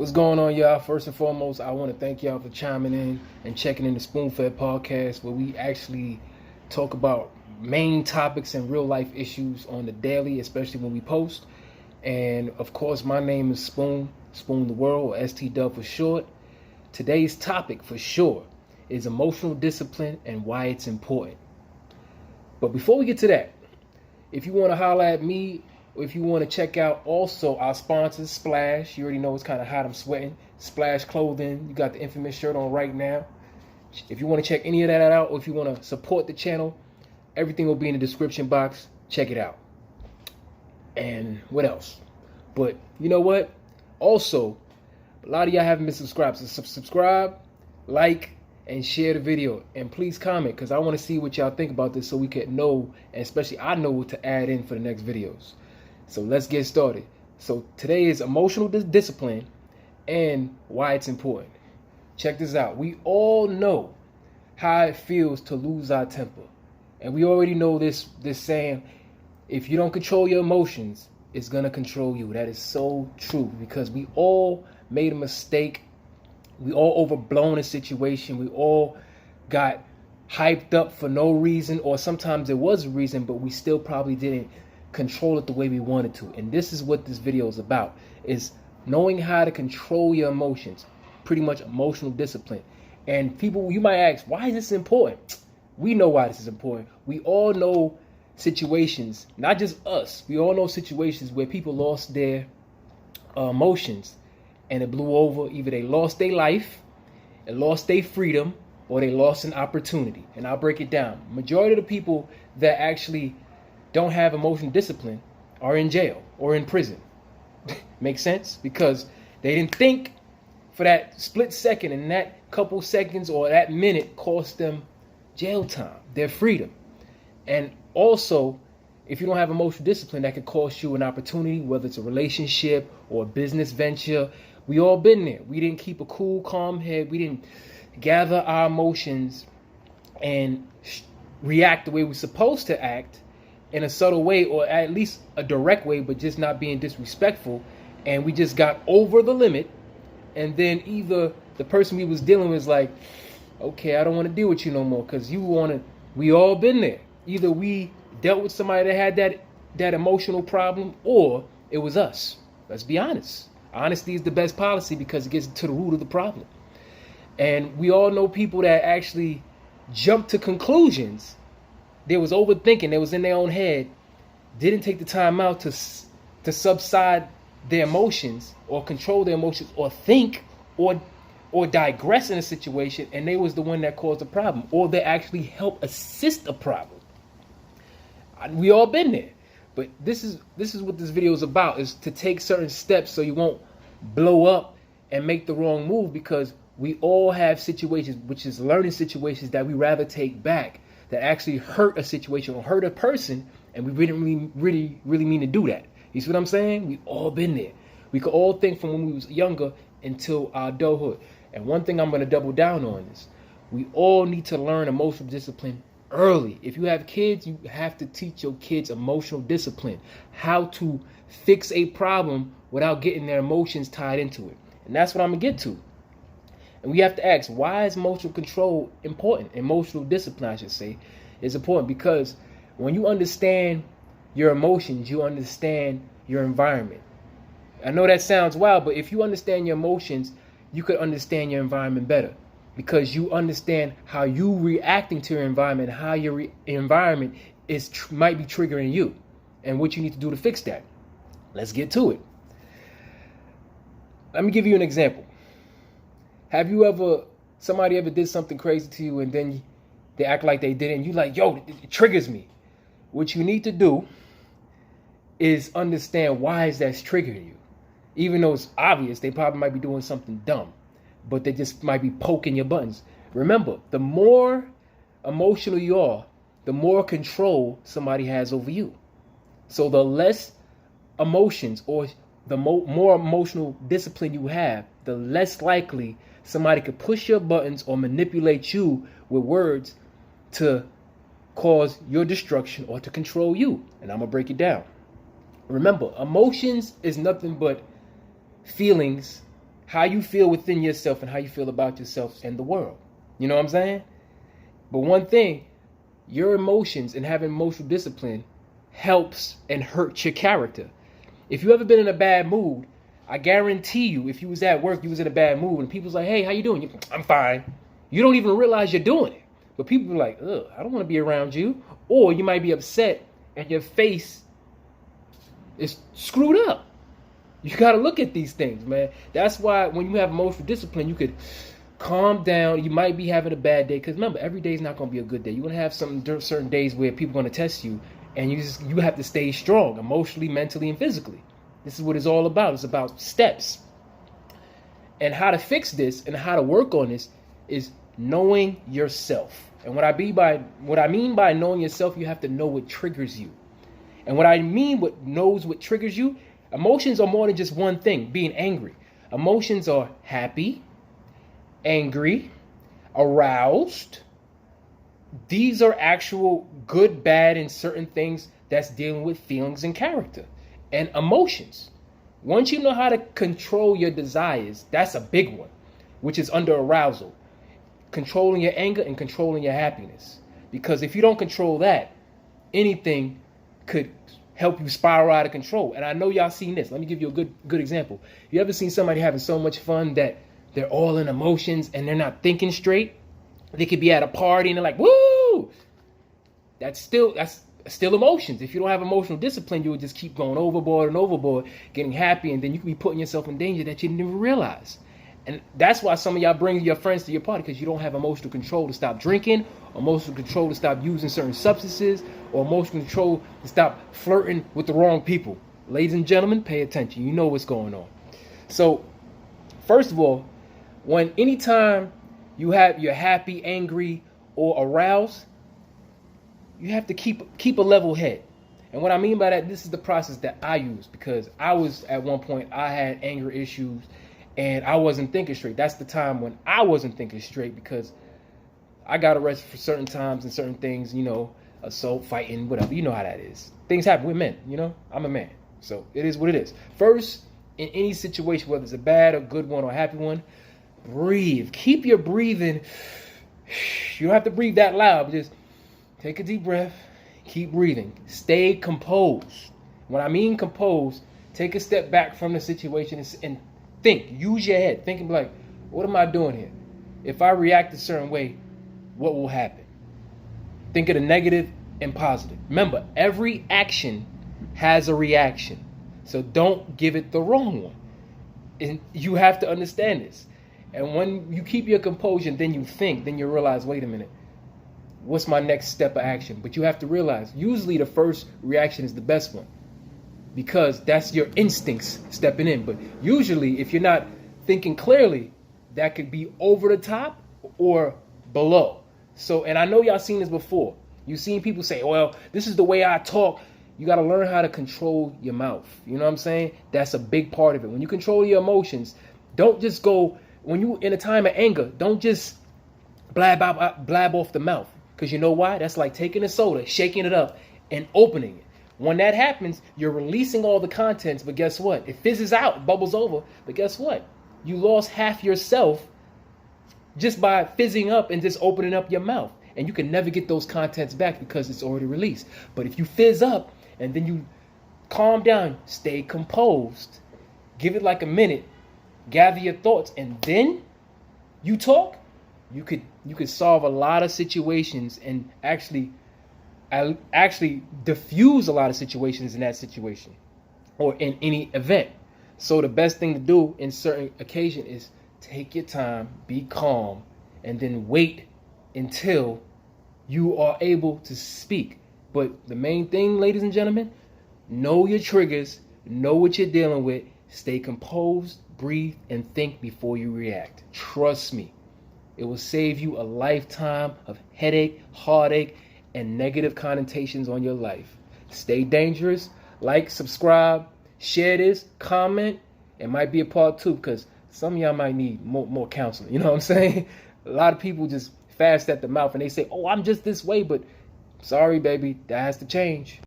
What's going on, y'all? First and foremost, I want to thank y'all for chiming in and checking in the Spoonfed podcast, where we actually talk about main topics and real life issues on the daily, especially when we post. And of course, my name is Spoon the World, or ST for short. Today's topic for sure is emotional discipline and why it's important. But before we get to that, if you want to holler at me, or if you want to check out also our sponsors, Splash, you already know it's kind of hot, I'm sweating. Splash Clothing, you got the infamous shirt on right now. If you want to check any of that out, or if you want to support the channel, everything will be in the description box. Check it out. And what else? But you know what? Also, a lot of y'all haven't been subscribed. So subscribe, like, and share the video. And please comment, because I want to see what y'all think about this so we can know, and especially I know what to add in for the next videos. So let's get started. So today is emotional discipline and why it's important. Check this out. We all know how it feels to lose our temper. And we already know this saying, if you don't control your emotions, it's going to control you. That is so true, because we all made a mistake. We all overblown a situation. We all got hyped up for no reason, or sometimes there was a reason, but we still probably didn't control it the way we wanted to. And this is what this video is about, is knowing how to control your emotions, pretty much emotional discipline. And people, you might ask, why is this important? We know why this is important. We all know situations, not just us, we all know situations where people lost their emotions and it blew over. Either they lost their life, they lost their freedom, or they lost an opportunity. And I'll break it down. Majority of the people that actually don't have emotional discipline are in jail or in prison. Makes sense? Because they didn't think for that split second, and that couple seconds or that minute cost them jail time, their freedom. And also, if you don't have emotional discipline, that could cost you an opportunity, whether it's a relationship or a business venture. We all been there. We didn't keep a cool, calm head. We didn't gather our emotions and react the way we're supposed to act, in a subtle way, or at least a direct way, but just not being disrespectful. And we just got over the limit. And then either the person we was dealing with was like, okay, I don't want to deal with you no more, because we all been there. Either we dealt with somebody that had that emotional problem, or it was us. Let's be honest. Honesty is the best policy, because it gets to the root of the problem. And we all know people that actually jump to conclusions. They was overthinking. They was in their own head. Didn't take the time out to subside their emotions, or control their emotions, or think, or digress in a situation, and they was the one that caused the problem, or they actually help assist a problem. We all been there. But this is what this video is about, is to take certain steps so you won't blow up and make the wrong move, because we all have situations, which is learning situations, that we rather take back, that actually hurt a situation or hurt a person, and we didn't really mean to do that. You see what I'm saying? We all been there. We could all think from when we was younger until our adulthood. And one thing I'm going to double down on is, we all need to learn emotional discipline early. If you have kids, you have to teach your kids emotional discipline, how to fix a problem without getting their emotions tied into it. And that's what I'm going to get to. And we have to ask, why is emotional control important? Emotional discipline, I should say, is important, because when you understand your emotions, you understand your environment. I know that sounds wild, but if you understand your emotions, you could understand your environment better, because you understand how you reacting to your environment, how your environment might be triggering you, and what you need to do to fix that. Let's get to it. Let me give you an example. Have you somebody ever did something crazy to you, and then they act like they didn't, and you like, yo, it triggers me. What you need to do is understand, why is that triggering you? Even though it's obvious, they probably might be doing something dumb, but they just might be poking your buttons. Remember, the more emotional you are, the more control somebody has over you. So the less emotions, or the more emotional discipline you have, the less likely somebody could push your buttons or manipulate you with words to cause your destruction or to control you. And I'm going to break it down. Remember, emotions is nothing but feelings, how you feel within yourself and how you feel about yourself and the world. You know what I'm saying? But one thing, your emotions and having emotional discipline helps and hurts your character. If you ever been in a bad mood, I guarantee you, if you was at work, you was in a bad mood, and people's like, hey, how you doing? I'm fine. You don't even realize you're doing it. But people are like, ugh, I don't want to be around you. Or you might be upset and your face is screwed up. You got to look at these things, man. That's why when you have emotional discipline, you could calm down. You might be having a bad day. Because remember, every day is not going to be a good day. You're going to have certain days where people are going to test you. And you have to stay strong emotionally, mentally, and physically. This is what it's all about. It's about steps. And how to fix this and how to work on this is knowing yourself. And what I mean by knowing yourself, you have to know what triggers you. And what I mean what triggers you, emotions are more than just one thing, being angry. Emotions are happy, angry, aroused. These are actual good, bad, and certain things that's dealing with feelings and character and emotions. Once you know how to control your desires, that's a big one, which is under arousal. Controlling your anger and controlling your happiness. Because if you don't control that, anything could help you spiral out of control. And I know y'all seen this. Let me give you a good example. You ever seen somebody having so much fun that they're all in emotions and they're not thinking straight? They could be at a party and they're like, woo! That's still emotions. If you don't have emotional discipline, you would just keep going overboard and overboard, getting happy, and then you could be putting yourself in danger that you didn't even realize. And that's why some of y'all bring your friends to your party, because you don't have emotional control to stop drinking, emotional control to stop using certain substances, or emotional control to stop flirting with the wrong people. Ladies and gentlemen, pay attention. You know what's going on. So, first of all, anytime you're happy, angry, or aroused, you have to keep a level head. And what I mean by that, this is the process that I use, because I was at one point, I had anger issues and I wasn't thinking straight. That's the time when I wasn't thinking straight, because I got arrested for certain times and certain things, assault, fighting, whatever. You know how that is. Things happen. We're men, I'm a man. So it is what it is. First, in any situation, whether it's a bad or good one or a happy one, breathe. Keep your breathing. You don't have to breathe that loud, but just take a deep breath. Keep breathing. Stay composed. When I mean composed, take a step back from the situation and think. Use your head. Think like, what am I doing here? If I react a certain way, what will happen? Think of the negative and positive. Remember, every action has a reaction. So don't give it the wrong one. And you have to understand this. And when you keep your composure, then you think, then you realize, wait a minute, what's my next step of action? But you have to realize, usually the first reaction is the best one, because that's your instincts stepping in. But usually, if you're not thinking clearly, that could be over the top or below. So, and I know y'all seen this before. You've seen people say, well, this is the way I talk. You got to learn how to control your mouth. You know what I'm saying? That's a big part of it. When you control your emotions, don't just go, when you in a time of anger, don't just blab off the mouth. Because you know why? That's like taking a soda, shaking it up, and opening it. When that happens, you're releasing all the contents, but guess what? It fizzes out, it bubbles over, but guess what? You lost half yourself just by fizzing up and just opening up your mouth. And you can never get those contents back because it's already released. But if you fizz up and then you calm down, stay composed, give it like a minute, gather your thoughts, and then you talk, you could solve a lot of situations and actually diffuse a lot of situations in that situation or in any event. So the best thing to do in certain occasion is take your time, be calm, and then wait until you are able to speak. But the main thing, ladies and gentlemen, know your triggers, know what you're dealing with, stay composed, breathe, and think before you react. Trust me, it will save you a lifetime of headache, heartache, and negative connotations on your life. Stay dangerous. Like, subscribe, share this, comment. It might be a part 2, because some of y'all might need more counseling. You know what I'm saying? A lot of people just fast at the mouth and they say, oh, I'm just this way. But sorry, baby, that has to change.